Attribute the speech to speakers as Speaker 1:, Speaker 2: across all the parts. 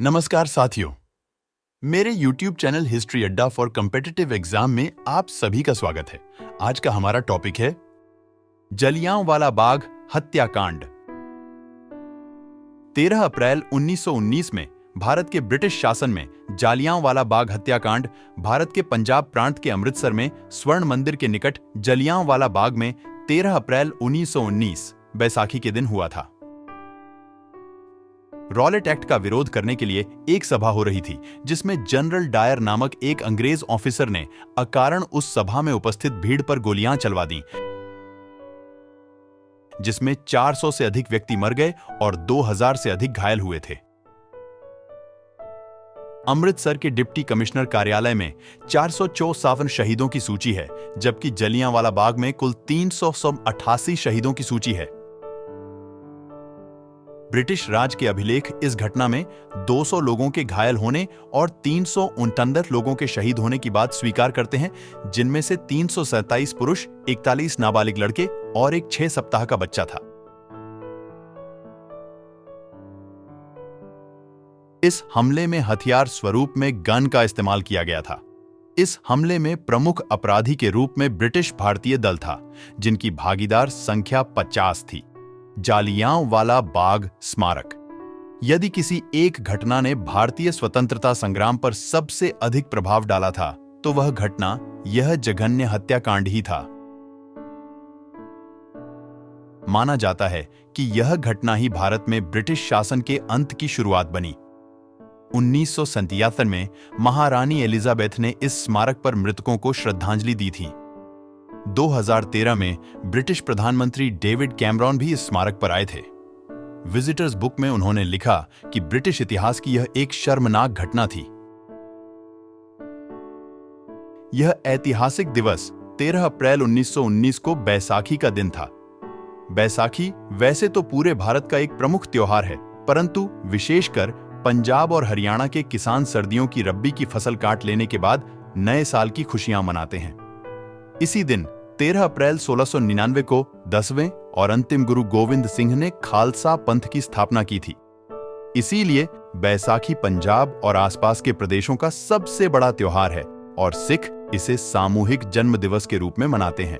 Speaker 1: नमस्कार साथियों, मेरे YouTube चैनल हिस्ट्री अड्डा फॉर कॉम्पिटिटिव एग्जाम में आप सभी का स्वागत है। आज का हमारा टॉपिक है जलियांवाला बाग हत्याकांड। 13 अप्रैल 1919 में भारत के ब्रिटिश शासन में जालियांवाला बाग हत्याकांड भारत के पंजाब प्रांत के अमृतसर में स्वर्ण मंदिर के निकट जलियांवाला बाग में 13 अप्रैल 1919 बैसाखी के दिन हुआ था। रॉलेट एक्ट का विरोध करने के लिए एक सभा हो रही थी, जिसमें जनरल डायर नामक एक अंग्रेज ऑफिसर ने अकारण उस सभा में उपस्थित भीड़ पर गोलियां चलवा दी, जिसमें 400 से अधिक व्यक्ति मर गए और 2000 से अधिक घायल हुए थे। अमृतसर के डिप्टी कमिश्नर कार्यालय में 454 शहीदों की सूची है, जबकि जलियांवाला बाग में कुल 388 शहीदों की सूची है। ब्रिटिश राज के अभिलेख इस घटना में 200 लोगों के घायल होने और 369 लोगों के शहीद होने की बात स्वीकार करते हैं, जिनमें से 327 पुरुष, 41 नाबालिग लड़के और एक 6 सप्ताह का बच्चा था। इस हमले में हथियार स्वरूप में गन का इस्तेमाल किया गया था। इस हमले में प्रमुख अपराधी के रूप में ब्रिटिश भारतीय दल था, जिनकी भागीदार संख्या 50 थी। जालियांवाला बाग स्मारक। यदि किसी एक घटना ने भारतीय स्वतंत्रता संग्राम पर सबसे अधिक प्रभाव डाला था, तो वह घटना यह जघन्य हत्याकांड ही था। माना जाता है कि यह घटना ही भारत में ब्रिटिश शासन के अंत की शुरुआत बनी। 1977 में महारानी एलिजाबेथ ने इस स्मारक पर मृतकों को श्रद्धांजलि दी थी। 2013 में ब्रिटिश प्रधानमंत्री डेविड कैमरॉन भी इस स्मारक पर आए थे। विजिटर्स बुक में उन्होंने लिखा कि ब्रिटिश इतिहास की यह एक शर्मनाक घटना थी। यह ऐतिहासिक दिवस 13 अप्रैल 1919 को बैसाखी का दिन था। बैसाखी वैसे तो पूरे भारत का एक प्रमुख त्योहार है, परंतु विशेषकर पंजाब और हरियाणा के किसान सर्दियों की रब्बी की फसल काट लेने के बाद नए साल की खुशियां मनाते हैं। इसी दिन 13 अप्रैल 1699 को 10वें और अंतिम गुरु गोविंद सिंह ने खालसा पंथ की स्थापना की थी। इसीलिए बैसाखी पंजाब और आसपास के प्रदेशों का सबसे बड़ा त्योहार है और सिख इसे सामूहिक जन्म दिवस के रूप में मनाते हैं।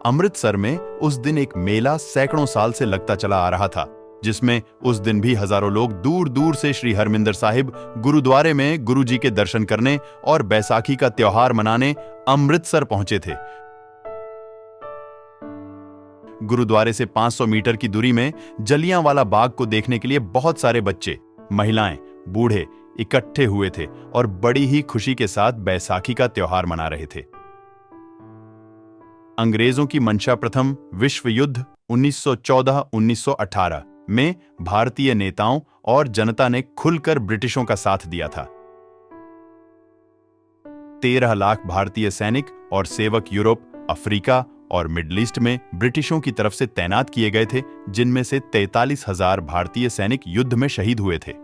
Speaker 1: अमृतसर में उस दिन एक मेला सैकड़ों साल से लगता चला आ रहा था, जिसमें उस दिन भी हजारों लोग दूर दूर से श्री हरमिंदर साहिब गुरुद्वारे में गुरु जी के दर्शन करने और बैसाखी का त्योहार मनाने अमृतसर पहुंचे थे। गुरुद्वारे से 500 मीटर की दूरी में जलियांवाला बाग को देखने के लिए बहुत सारे बच्चे, महिलाएं, बूढ़े इकट्ठे हुए थे और बड़ी ही खुशी के साथ बैसाखी का त्योहार मना रहे थे। अंग्रेजों की मंशा प्रथम विश्व युद्ध 1914-1918 में भारतीय नेताओं और जनता ने खुलकर ब्रिटिशों का साथ दिया था। 13 लाख भारतीय सैनिक और सेवक यूरोप, अफ्रीका और मिडिल ईस्ट में ब्रिटिशों की तरफ से तैनात किए गए थे, जिनमें से 43,000 भारतीय सैनिक युद्ध में शहीद हुए थे।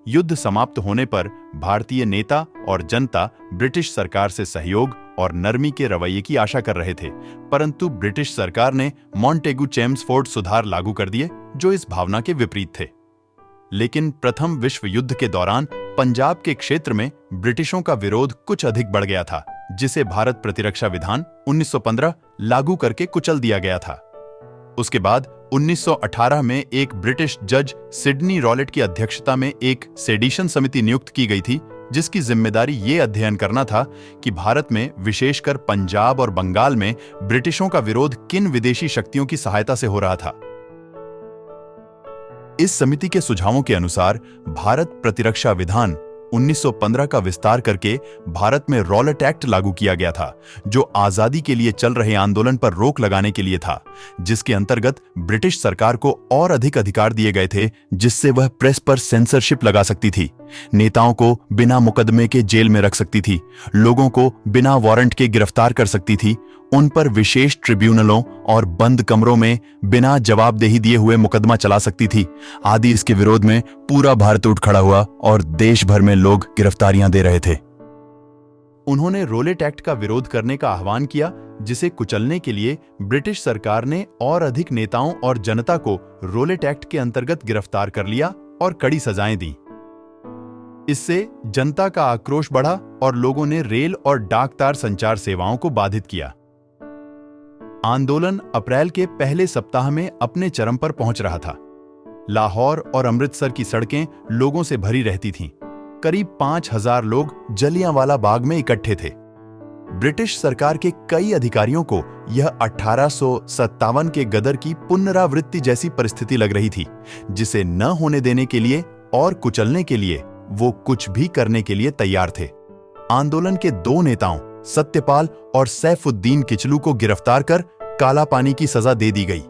Speaker 1: युद्ध समाप्त होने पर भारतीय नेता और जनता ब्रिटिश सरकार से सहयोग और नरमी के रवैये की आशा कर रहे थे, परंतु ब्रिटिश सरकार ने मॉन्टेगू चेम्सफोर्ड सुधार लागू कर दिए, जो इस भावना के विपरीत थे। लेकिन प्रथम विश्व युद्ध के दौरान पंजाब के क्षेत्र में ब्रिटिशों का विरोध कुछ अधिक बढ़ गया था, जिसे भारत प्रतिरक्षा विधान 1915 लागू करके कुचल दिया गया था। उसके बाद 1918 में एक ब्रिटिश जज सिडनी रॉलेट की अध्यक्षता में एक सेडिशन समिति नियुक्त की गई थी, जिसकी जिम्मेदारी ये अध्ययन करना था कि भारत में विशेषकर पंजाब और बंगाल में ब्रिटिशों का विरोध किन विदेशी शक्तियों की सहायता से हो रहा था। इस समिति के सुझावों के अनुसार भारत प्रतिरक्षा विधान 1915 का विस्तार करके भारत में रॉलेट एक्ट लागू किया गया था, जो आजादी के लिए चल रहे आंदोलन पर रोक लगाने के लिए था, जिसके अंतर्गत ब्रिटिश सरकार को और अधिक अधिकार दिए गए थे, जिससे वह प्रेस पर सेंसरशिप लगा सकती थी, नेताओं को बिना मुकदमे के जेल में रख सकती थी, लोगों को बिना वारंट के गिरफ्तार कर सकती थी, उन पर विशेष ट्रिब्यूनलों और बंद कमरों में बिना जवाबदेही दिए हुए मुकदमा चला सकती थी आदि। इसके विरोध में पूरा भारत उठ खड़ा हुआ और देश भर में लोग गिरफ्तारियां दे रहे थे। उन्होंने रोलेट एक्ट का विरोध करने का आह्वान किया, जिसे कुचलने के लिए ब्रिटिश सरकार ने और अधिक नेताओं और जनता को रोलेट एक्ट के अंतर्गत गिरफ्तार कर लिया और कड़ी सजाएं दी। इससे जनता का आक्रोश बढ़ा और लोगों ने रेल और डाक तार संचार सेवाओं को बाधित किया। आंदोलन अप्रैल के पहले सप्ताह में अपने चरम पर पहुंच रहा था। लाहौर और अमृतसर की सड़कें लोगों से भरी रहती थीं। करीब 5000 लोग जलियांवाला बाग में इकट्ठे थे। ब्रिटिश सरकार के कई अधिकारियों को यह 1857 के गदर की पुनरावृत्ति जैसी परिस्थिति लग रही थी, जिसे न होने देने के लिए और कुचलने के लिए वो कुछ भी करने के लिए तैयार थे। आंदोलन के 2 नेताओं सत्यपाल और सैफुद्दीन किचलू को गिरफ्तार कर काला पानी की सजा दे दी गई।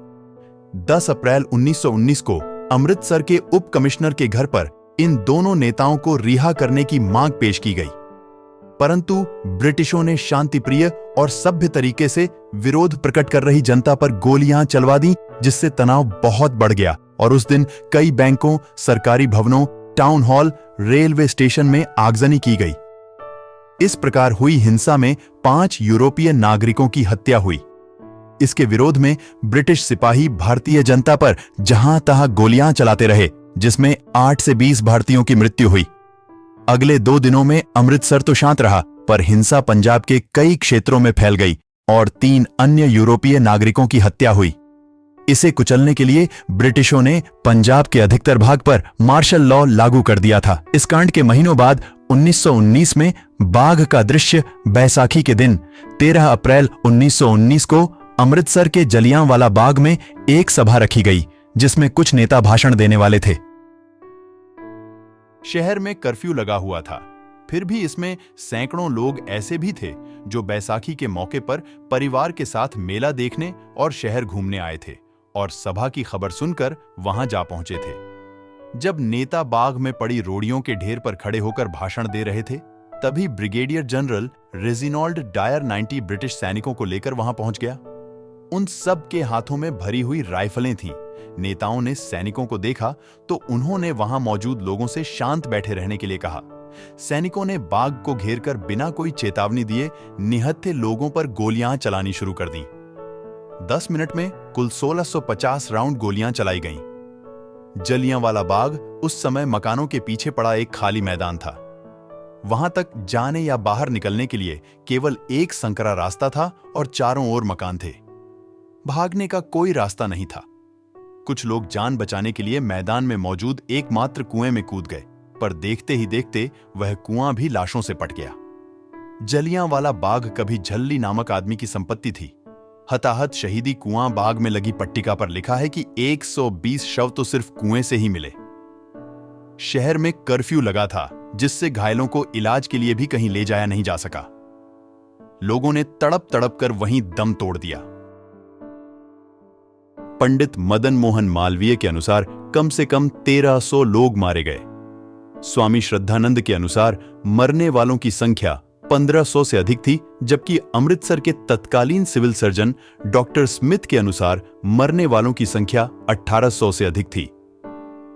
Speaker 1: 10 अप्रैल 1919 को अमृतसर के उप कमिश्नर के घर पर इन दोनों नेताओं को रिहा करने की मांग पेश की गई, परंतु ब्रिटिशों ने शांतिप्रिय और सभ्य तरीके से विरोध प्रकट कर रही जनता पर गोलियां चलवा दी, जिससे तनाव बहुत बढ़ गया और उस दिन कई बैंकों, सरकारी भवनों, टाउन हॉल, रेलवे स्टेशन में आगजनी की गई। इस प्रकार हुई हिंसा में 5 यूरोपीय नागरिकों की हत्या हुई। इसके विरोध में ब्रिटिश सिपाही भारतीय जनता पर जहां तहां गोलियां चलाते रहे, जिसमें 8 से 20 भारतीयों की मृत्यु हुई। अगले 2 दिनों में अमृतसर तो शांत रहा, पर हिंसा पंजाब के कई क्षेत्रों में फैल गई और 3 अन्य यूरोपीय नागरिकों की हत्या हुई। इसे कुचलने के लिए ब्रिटिशों ने पंजाब के अधिकतर भाग पर मार्शल लॉ लागू कर दिया था। इस कांड के महीनों बाद 1919 में बाघ का दृश्य बैसाखी के दिन 13 अप्रैल 1919 को अमृतसर के जलियांवाला बाग में एक सभा रखी गई, जिसमें कुछ नेता भाषण देने वाले थे। शहर में कर्फ्यू लगा हुआ था, फिर भी इसमें सैकड़ों लोग ऐसे भी थे जो बैसाखी के मौके पर परिवार के साथ मेला देखने और शहर घूमने आए थे और सभा की खबर सुनकर वहां जा पहुंचे थे। जब नेता बाग में पड़ी रोड़ियों के ढेर पर खड़े होकर भाषण दे रहे थे, तभी brigadier general Reginald Dyer 90 British सैनिकों को लेकर वहां पहुंच गया। उन सब के हाथों में भरी हुई राइफलें थीं। नेताओं ने सैनिकों को देखा तो उन्होंने वहां मौजूद लोगों से शांत बैठे रहने के लिए कहा। सैनिकों ने बाग को घेरकर बिना कोई चेतावनी दिए निहत्थे लोगों पर गोलियां चलानी शुरू कर दी। 10 मिनट में कुल 1650 राउंड गोलियां चलाई गईं। जलियांवाला बाग उस समय मकानों के पीछे पड़ा एक खाली मैदान था। वहां तक जाने या बाहर निकलने के लिए केवल एक संकरा रास्ता था और चारों ओर मकान थे। भागने का कोई रास्ता नहीं था। कुछ लोग जान बचाने के लिए मैदान में मौजूद एकमात्र कुएं में कूद गए, पर देखते ही देखते वह कुआं भी लाशों से पट गया। जलियांवाला बाग कभी झल्ली नामक आदमी की संपत्ति थी। हताहत शहीदी कुआं बाग में लगी पट्टिका पर लिखा है कि 120 शव तो सिर्फ कुएं से ही मिले। शहर में कर्फ्यू लगा था, जिससे घायलों को इलाज के लिए भी कहीं ले जाया नहीं जा सका। लोगों ने तड़प तड़प कर वहीं दम तोड़ दिया। पंडित मदन मोहन मालवीय के अनुसार कम से कम 1300 लोग मारे गए। स्वामी श्रद्धानंद के अनुसार मरने वालों की संख्या 1500 से अधिक थी, जबकि अमृतसर के तत्कालीन सिविल सर्जन डॉक्टर स्मिथ के अनुसार मरने वालों की संख्या 1800 से अधिक थी।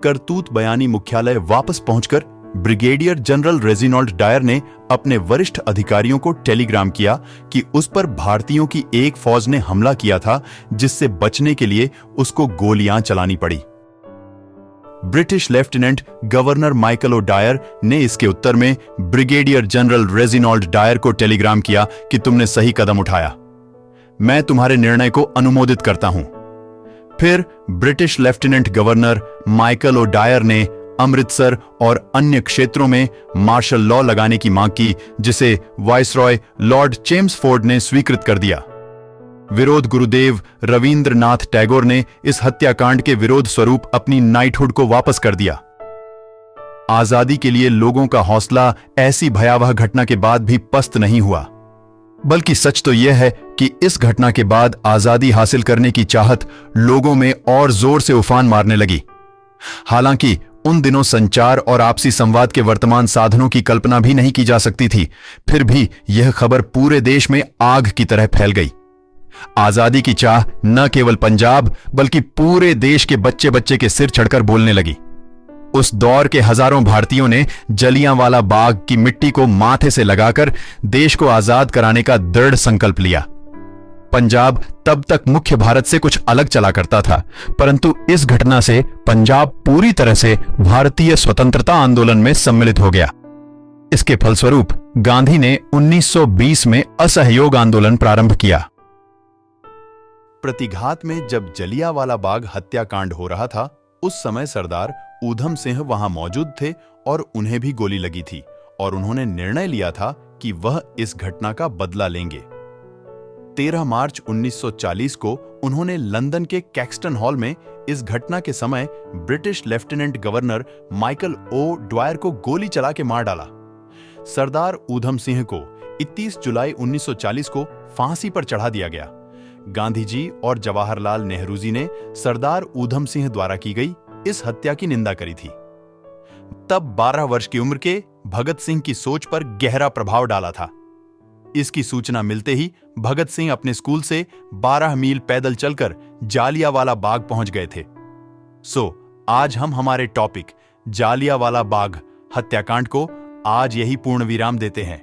Speaker 1: करतूत बयानी मुख्यालय वापस पहुंचकर ब्रिगेडियर जनरल रेजिनॉल्ड डायर ने अपने वरिष्ठ अधिकारियों को टेलीग्राम किया कि उस पर भारतीयों की एक फौज ने हमला किया था, जिससे बचने के लिए उसको गोलियां चलानी पड़ी। British lieutenant governor Michael O Dyer ने इसके उत्तर में ब्रिगेडियर जनरल रेजिनॉल्ड डायर को टेलीग्राम किया कि तुमने सही कदम उठाया, मैं तुम्हारे निर्णय को अनुमोदित करता हूं। फिर British lieutenant governor Michael O Dyer ने अमृतसर और अन्य क्षेत्रों में मार्शल लॉ लगाने की मांग की, जिसे वाइसरॉय लॉर्ड चेम्सफोर्ड ने स्वीकृत कर दिया। विरोध गुरुदेव रविंद्रनाथ टैगोर ने इस हत्याकांड के विरोध स्वरूप अपनी नाइटहुड को वापस कर दिया। आजादी के लिए लोगों का हौसला ऐसी भयावह घटना के बाद भी पस्त नहीं हुआ, बल्कि सच तो यह है कि इस घटना के बाद आजादी हासिल करने की चाहत लोगों में और जोर से उफान मारने लगी। हालांकि उन दिनों संचार और आपसी संवाद के वर्तमान साधनों की कल्पना भी नहीं की जा सकती थी, फिर भी यह खबर पूरे देश में आग की तरह फैल गई। आजादी की चाह न केवल पंजाब बल्कि पूरे देश के बच्चे बच्चे के सिर चढ़कर बोलने लगी। उस दौर के हजारों भारतीयों ने जलियांवाला बाग की मिट्टी को माथे से लगाकर देश को आजाद कराने का दृढ़ संकल्प लिया। पंजाब तब तक मुख्य भारत से कुछ अलग चला करता था, परंतु इस घटना से पंजाब पूरी तरह से भारतीय स्वतंत्रता आंदोलन में सम्मिलित हो गया। इसके फलस्वरूप गांधी ने 1920 में असहयोग आंदोलन प्रारंभ किया। प्रतिघात में जब जलियांवाला बाग हत्याकांड हो रहा था, उस समय सरदार ऊधम सिंह वहां मौजूद थे और उन्हें भी गोली लगी थी और उन्होंने निर्णय लिया था कि वह इस घटना का बदला लेंगे। 13 मार्च 1940 को उन्होंने लंदन के कैक्सटन हॉल में इस घटना के समय British lieutenant governor Michael O Dwyer को गोली चला के मार डाला। सरदार ऊधम सिंह को 31 जुलाई 1940 को फांसी पर चढ़ा दिया गया। गांधी जी और जवाहरलाल नेहरू जी ने सरदार ऊधम सिंह द्वारा की गई इस हत्या की निंदा करी थी। तब 12 वर्ष की उम्र के भगत सिंह की सोच पर गहरा प्रभाव डाला था। इसकी सूचना मिलते ही भगत सिंह अपने स्कूल से 12 मील पैदल चलकर जालियांवाला बाग पहुंच गए थे। आज हम हमारे टॉपिक जालियांवाला बाग हत्याकांड को आज यही पूर्ण विराम देते हैं।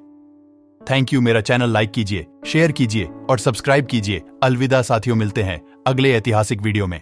Speaker 1: Thank you. मेरा चैनल लाइक कीजिए, शेयर कीजिए और सब्सक्राइब कीजिए। अलविदा साथियों, मिलते हैं अगले ऐतिहासिक वीडियो में।